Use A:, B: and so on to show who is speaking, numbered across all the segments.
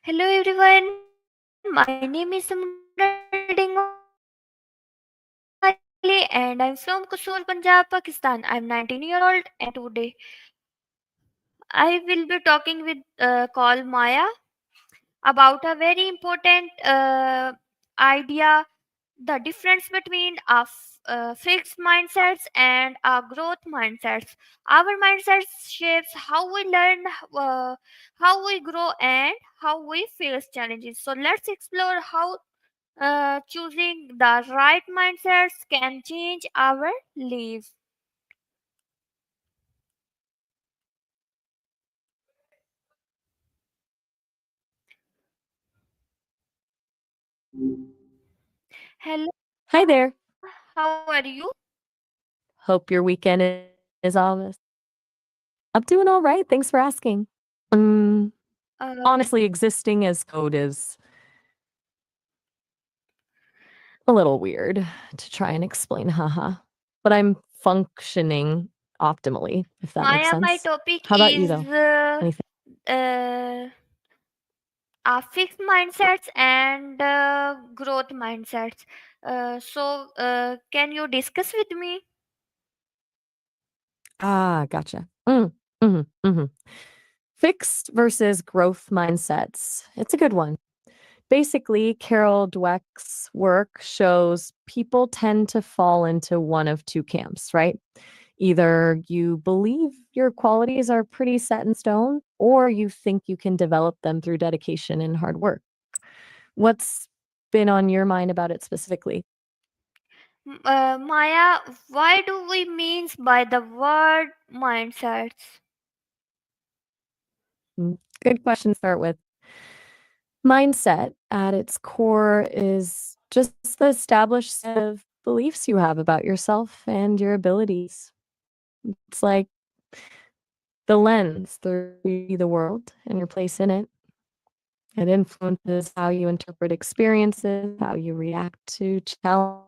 A: Hello everyone, my name is Samudra Dingwali and I'm from Kusur, Punjab, Pakistan. I'm 19 year old and today I will be talking with called Maya about a very important idea, the difference between fixed mindsets and growth mindsets. Our mindsets shapes how we learn, uh, how we grow, and how we face challenges. So let's explore how choosing the right mindsets can change our lives. Hello,
B: Hi
A: Maya.
B: there.
A: How are you?
B: Hope your weekend is almost. I'm doing all right. Thanks for asking. Mm,
A: Uh,
B: Honestly, existing as code is a little weird to try and explain, haha. But I'm functioning optimally, if that makes
A: Maya, my
B: sense.
A: topic
B: How about you,
A: is
B: though? Anything?
A: uh, fixed mindsets and growth mindsets. Can you discuss with me?
B: Gotcha. Mm-hmm. Fixed versus growth mindsets. It's a good one. Basically, Carol Dweck's work shows people tend to fall into one of two camps, right? Either you believe your qualities are pretty set in stone, or you think you can develop them through dedication and hard work. What's been on your mind about it specifically?
A: Maya, why do we means by the word mindsets?
B: Good question to start with. Mindset at its core is just the established set of beliefs you have about yourself and your abilities. It's like the lens through you see the world and your place in it. It influences how you interpret experiences, how you react to challenge,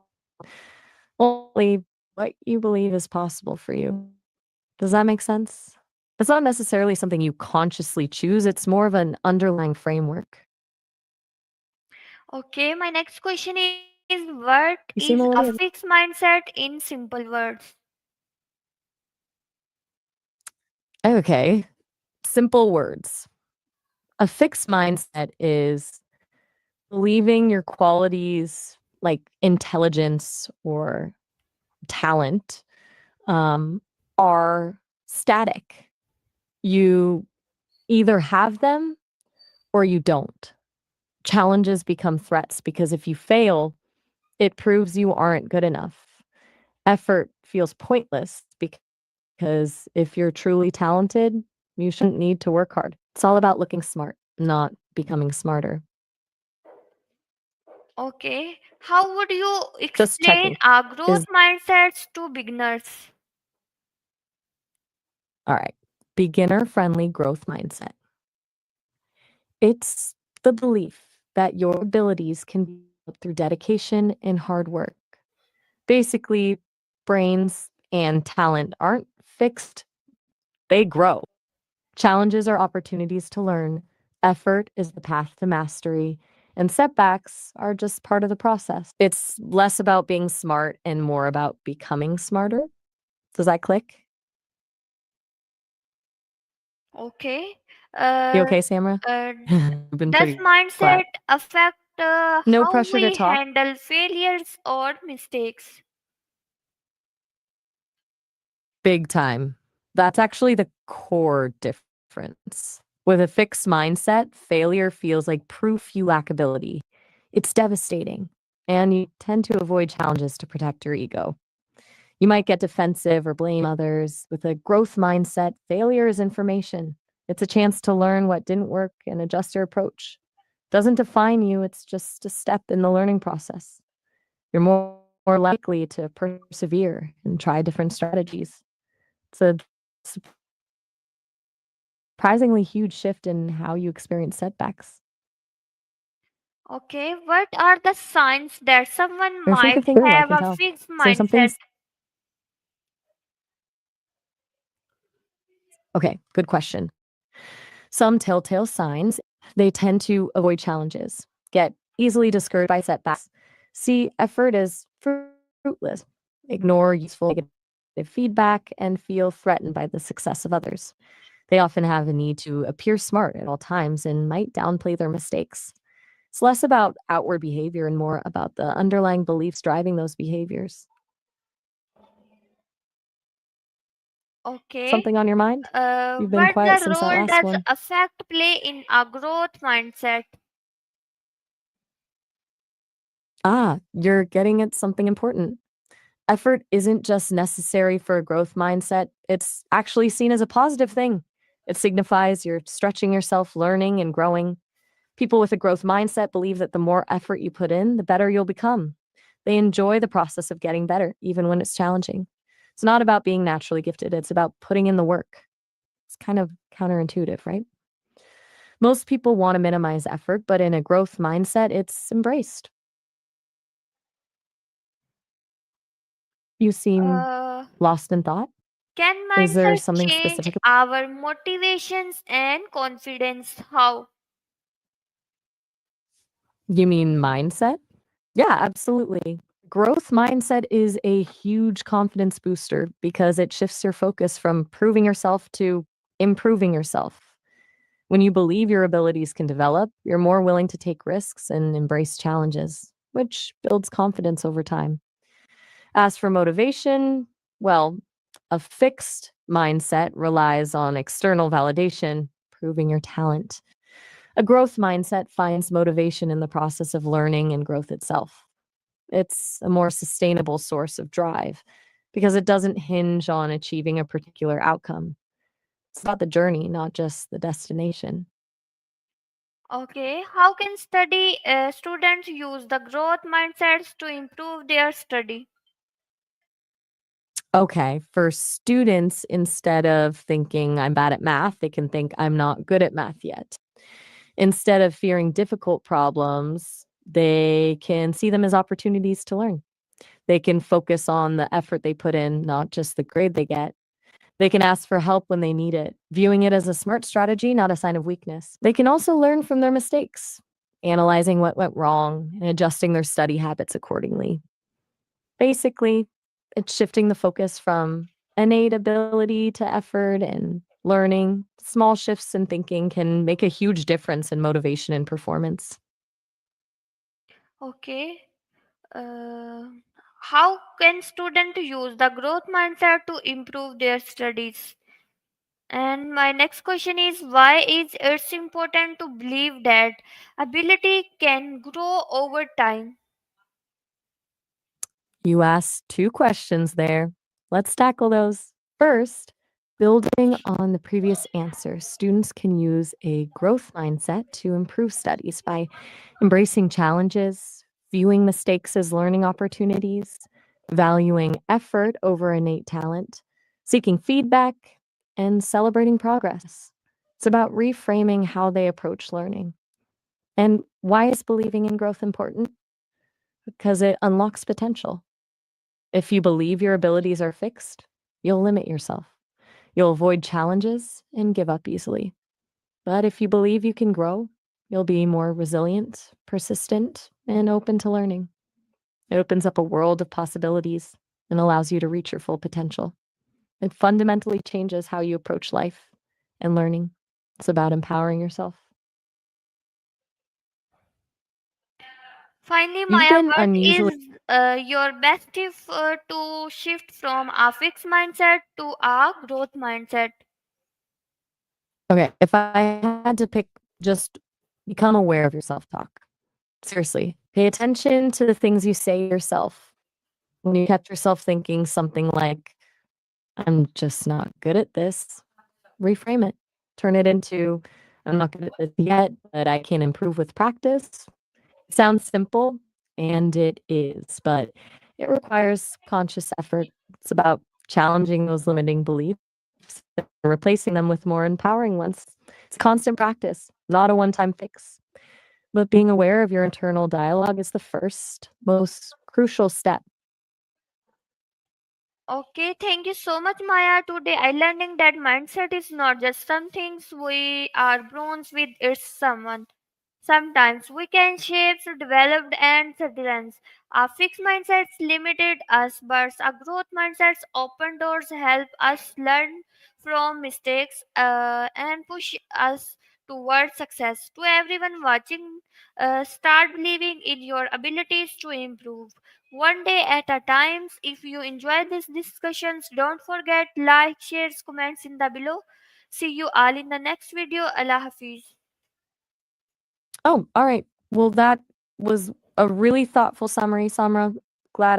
B: ultimately what you believe is possible for you. Does that make sense? It's not necessarily something you consciously choose, it's more of an underlying framework.
A: Okay, my next question is what is
B: You
A: a
B: seem a
A: fixed
B: little weird.
A: mindset in simple words?
B: Okay, simple words. A fixed mindset is believing your qualities like intelligence or talent um, are static. You either have them or you don't. Challenges become threats because if you fail, it proves you aren't good enough. Effort feels pointless because if you're truly talented, you shouldn't need to work hard. It's all about looking smart, not becoming smarter.
A: Okay, how would you
B: Just
A: explain
B: checking.
A: our growth
B: Is
A: mindsets to beginners?
B: all right. Beginner friendly growth mindset. It's the belief that your abilities can be built through dedication and hard work. Basically, brains and talent aren't fixed, they grow. Challenges are opportunities to learn, effort is the path to mastery, and setbacks are just part of the process. It's less about being smart and more about becoming smarter. Does that click?
A: Okay,
B: You
A: uh,
B: okay, Samra?
A: uh,
B: You've been
A: does
B: pretty
A: mindset
B: quiet.
A: affect
B: No
A: how
B: pressure to
A: we
B: talk.
A: handle failures or mistakes?
B: Big time. That's actually the core difference. With a fixed mindset, failure feels like proof you lack ability. It's devastating, and you tend to avoid challenges to protect your ego. You might get defensive or blame others. With a growth mindset, failure is information. It's a chance to learn what didn't work and adjust your approach. Doesn't define you, it's just a step in the learning process. You're more likely to persevere and try different strategies. It's a surprisingly huge shift in how you experience setbacks.
A: Okay, what are the signs that someone
B: You're a
A: might
B: thinker too, I
A: have
B: can
A: a
B: tell.
A: fixed
B: Is there
A: mindset?
B: something? Okay, good question. Some telltale signs. They tend to avoid challenges, get easily discouraged by setbacks, see effort as fruitless, ignore useful negative feedback, and feel threatened by the success of others. They often have a need to appear smart at all times and might downplay their mistakes. It's less about outward behavior and more about the underlying beliefs driving those behaviors.
A: Okay.
B: Something on your mind? You've been
A: What
B: quiet
A: the
B: since that
A: role
B: last
A: does
B: one.
A: affect play in a growth mindset?
B: You're getting at something important. Effort isn't just necessary for a growth mindset, it's actually seen as a positive thing. It signifies you're stretching yourself, learning, and growing. People with a growth mindset believe that the more effort you put in, the better you'll become. They enjoy the process of getting better, even when it's challenging. It's not about being naturally gifted, it's about putting in the work. It's kind of counterintuitive, right? Most people want to minimize effort, but in a growth mindset, it's embraced. You seem
A: Uh,
B: lost in thought.
A: can
B: Is there
A: mindset
B: something
A: change
B: specific?
A: our motivations and confidence? How?
B: You mean mindset? Yeah, absolutely. Growth mindset is a huge confidence booster because it shifts your focus from proving yourself to improving yourself. When you believe your abilities can develop, you're more willing to take risks and embrace challenges, which builds confidence over time. As for motivation, well, a fixed mindset relies on external validation, proving your talent. A growth mindset finds motivation in the process of learning and growth itself. It's a more sustainable source of drive because it doesn't hinge on achieving a particular outcome. It's about the journey, not just the destination.
A: Okay. How can study students use the growth mindsets to improve their study?
B: Okay, for students, instead of thinking I'm bad at math, they can think I'm not good at math yet. Instead of fearing difficult problems, they can see them as opportunities to learn. They can focus on the effort they put in, not just the grade they get. They can ask for help when they need it, viewing it as a smart strategy, not a sign of weakness. They can also learn from their mistakes, analyzing what went wrong and adjusting their study habits accordingly. Basically, it's shifting the focus from innate ability to effort and learning. Small shifts in thinking can make a huge difference in motivation and performance.
A: Okay. Uh, how can students use the growth mindset to improve their studies? And my next question is, why is it important to believe that ability can grow over time?
B: You asked two questions there. Let's tackle those. First, building on the previous answer, students can use a growth mindset to improve studies by embracing challenges, viewing mistakes as learning opportunities, valuing effort over innate talent, seeking feedback, and celebrating progress. It's about reframing how they approach learning. And why is believing in growth important? Because it unlocks potential. If you believe your abilities are fixed, you'll limit yourself. You'll avoid challenges and give up easily. But if you believe you can grow, you'll be more resilient, persistent, and open to learning. It opens up a world of possibilities and allows you to reach your full potential. It fundamentally changes how you approach life and learning. It's about empowering yourself.
A: Finally,
B: You've
A: Maya,
B: been
A: what
B: unusually
A: is your best tip to shift from a fixed mindset to a growth mindset?
B: okay. If I had to pick, just become aware of your self talk. Seriously, pay attention to the things you say to yourself. When you catch yourself thinking something like, I'm just not good at this, reframe it. Turn it into, I'm not good at this yet, but I can improve with practice. It sounds simple, and it is, but it requires conscious effort. It's about challenging those limiting beliefs and replacing them with more empowering ones. It's constant practice, not a one time fix. But being aware of your internal dialogue is the first, most crucial step.
A: Okay, thank you so much, Maya. Today I learning that mindset is not just some things we are born with, it's someone. Sometimes we can shape, develop, and resilience. A fixed mindset limited us, but a growth mindset open doors help us learn from mistakes and push us towards success. To everyone watching, start believing in your abilities to improve. One day at a time. If you enjoy these discussions, don't forget like, shares, comments in the below. See you all in the next video. Allah Hafiz.
B: Oh, all right. Well, that was a really thoughtful summary, Samra. Glad I